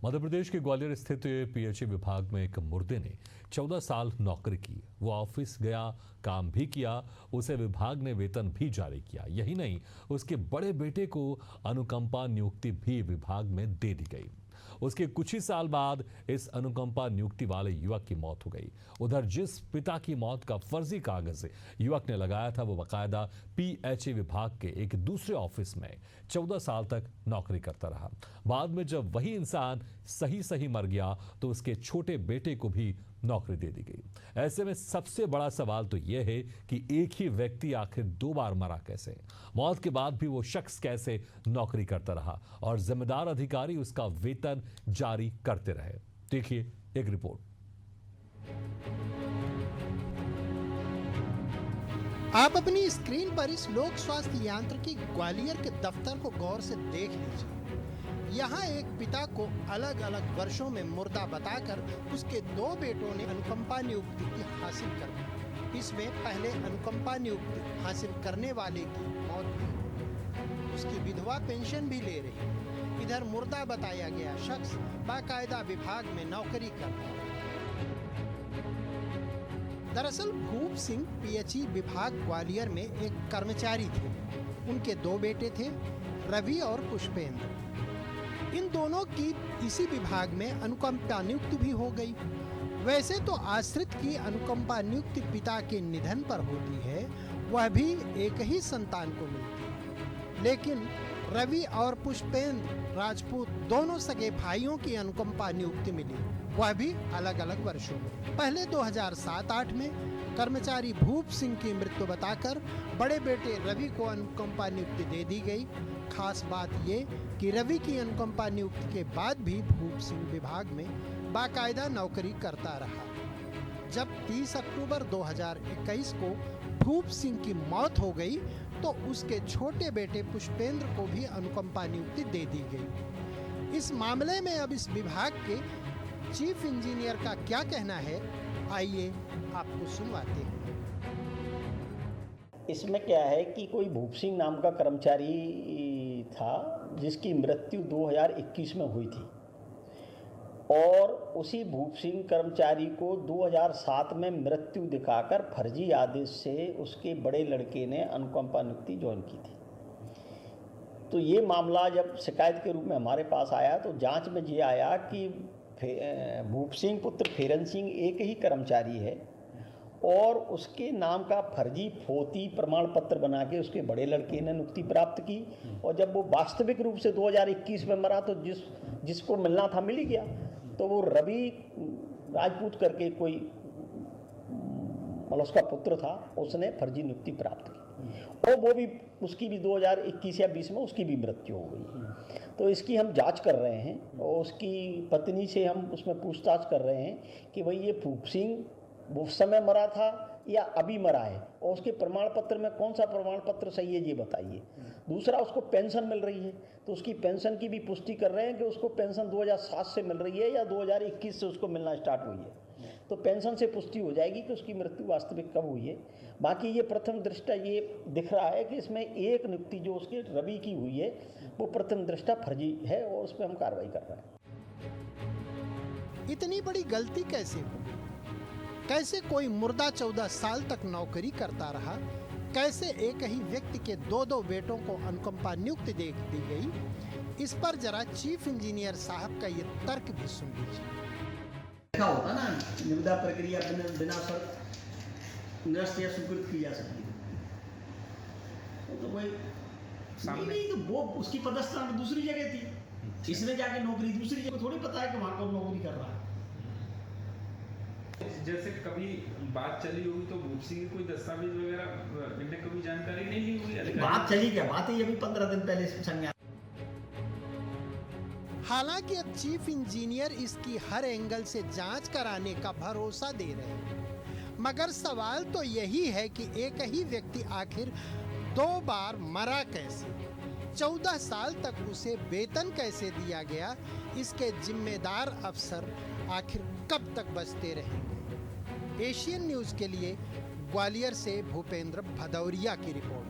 मध्य प्रदेश के ग्वालियर स्थित पीएचई विभाग में एक मुर्दे ने 14 साल नौकरी की। वो ऑफिस गया, काम भी किया, उसे विभाग ने वेतन भी जारी किया। यही नहीं, उसके बड़े बेटे को अनुकंपा नियुक्ति भी विभाग में दे दी गई। उसके कुछ ही साल बाद इस अनुकंपा नियुक्ति वाले युवक की मौत हो गई। उधर जिस पिता की मौत का फर्जी कागज युवक ने लगाया था, वो बाकायदा पीएचई विभाग के एक दूसरे ऑफिस में 14 साल तक नौकरी करता रहा। बाद में जब वही इंसान सही मर गया तो उसके छोटे बेटे को भी नौकरी दे दी गई। ऐसे में सबसे बड़ा सवाल तो यह है कि एक ही व्यक्ति आखिर 2 बार मरा कैसे? मौत के बाद भी वो शख्स कैसे नौकरी करता रहा और जिम्मेदार अधिकारी उसका वेतन जारी करते रहे? देखिए एक रिपोर्ट। आप अपनी स्क्रीन पर इस लोक स्वास्थ्य यांत्रिकी ग्वालियर के दफ्तर को गौर से देख लीजिए। यहाँ एक पिता को अलग अलग वर्षों में मुर्दा बताकर उसके 2 बेटों ने अनुकंपा नियुक्ति हासिल कर ली। इसमें पहले अनुकंपा नियुक्ति हासिल करने वाले की मौत हुई, उसकी विधवा पेंशन भी ले रही। इधर मुर्दा बताया गया शख्स बाकायदा विभाग में नौकरी कर रहा। दरअसल भूप सिंह पीएचई विभाग ग्वालियर में एक कर्मचारी थे। उनके 2 बेटे थे, रवि और पुष्पेंद्र। इन दोनों की इसी विभाग में अनुकंपा नियुक्ति भी हो गई। वैसे तो आश्रित की अनुकंपा नियुक्ति पिता के निधन पर होती है, वह भी एक ही संतान को मिलती है। लेकिन रवि और पुष्पेंद्र राजपूत दोनों सगे भाइयों की अनुकंपा नियुक्ति मिली, वह भी अलग अलग वर्षों में। पहले 2007-8 में कर्मचारी भूप सिंह की मृत्यु बताकर बड़े बेटे रवि को अनुकंपा नियुक्ति दे दी गई। खास बात ये कि रवि की अनुकंपा नियुक्ति के बाद भी भूप सिंह विभाग में बाकायदा नौकरी करता रहा। जब 30 अक्टूबर 2021 को भूप सिंह की मौत हो गई तो उसके छोटे बेटे पुष्पेंद्र को भी अनुकंपा नियुक्ति दे दी गई। इस मामले में अब इस विभाग के चीफ इंजीनियर का क्या कहना है, आइए आपको सुनवाते हैं। इसमें क्या है कि कोई भूप सिंह नाम का कर्मचारी था जिसकी मृत्यु 2021 में हुई थी और उसी भूप सिंह कर्मचारी को 2007 में मृत्यु दिखाकर फर्जी आदेश से उसके बड़े लड़के ने अनुकंपा नियुक्ति ज्वाइन की थी। तो ये मामला जब शिकायत के रूप में हमारे पास आया तो जांच में ये आया कि भूप सिंह पुत्र फेरन सिंह एक ही कर्मचारी है और उसके नाम का फर्जी फोती प्रमाण पत्र बना के उसके बड़े लड़के ने नियुक्ति प्राप्त की और जब वो वास्तविक रूप से 2021 में मरा तो जिसको मिलना था मिल ही गया। तो वो रवि राजपूत करके कोई मतलब उसका पुत्र था, उसने फर्जी नियुक्ति प्राप्त की और वो भी उसकी भी 2021 या 20 में उसकी भी मृत्यु हो गई। तो इसकी हम जांच कर रहे हैं और उसकी पत्नी से हम उसमें पूछताछ कर रहे हैं कि भाई ये भूप सिंह उस समय मरा था या अभी मरा है और उसके प्रमाण पत्र में कौन सा प्रमाण पत्र सही है ये बताइए। दूसरा, उसको पेंशन मिल रही है तो उसकी पेंशन की भी पुष्टि कर रहे हैं कि उसको पेंशन 2007 से मिल रही है या 2021 से उसको मिलना स्टार्ट हुई है। तो पेंशन से पुष्टि हो जाएगी कि उसकी मृत्यु वास्तविक कब हुई है। बाकी ये प्रथम दृष्टया ये दिख रहा है कि इसमें एक नियुक्ति जो उसके रवि की हुई है वो प्रथम दृष्टया फर्जी है और उस पर हम कार्रवाई कर रहे हैं। इतनी बड़ी गलती कैसे हुई? कैसे कोई मुर्दा 14 साल तक नौकरी करता रहा? कैसे एक ही व्यक्ति के 2 बेटों को अनुकंपा नियुक्ति दे दी गई? इस पर जरा चीफ इंजीनियर साहब का ये तर्क भी सुन लीजिए। देखा होता ना, निविदा प्रक्रिया बिना शर्त निरस्त या स्वीकृत की जा सकती है। तो कोई नहीं तो वो उसकी पदस्थान दूसरी जगह थी, इसने जाके नौकरी दूसरी जगह थोड़ी पता है कि वहां कौन नौकरी कर रहा है। जैसे कभी बात चली होगी तो भूप सिंह की कोई दस्तावेज वगैरह इनने कभी जानकारी नहीं ली होगी? बात चली क्या, बात है अभी 15 दिन पहले संज्ञान। हालांकि अब चीफ इंजीनियर इसकी हर एंगल से जांच कराने का भरोसा दे रहे हैं, मगर सवाल तो यही है कि एक ही व्यक्ति आखिर 2 बार मरा कैसे? 14 साल तक उसे वेतन कैसे दिया गया? इसके जिम्मेदार अफसर आखिर कब तक बचते रहेंगे? एशियन न्यूज़ के लिए ग्वालियर से भूपेंद्र भदौरिया की रिपोर्ट।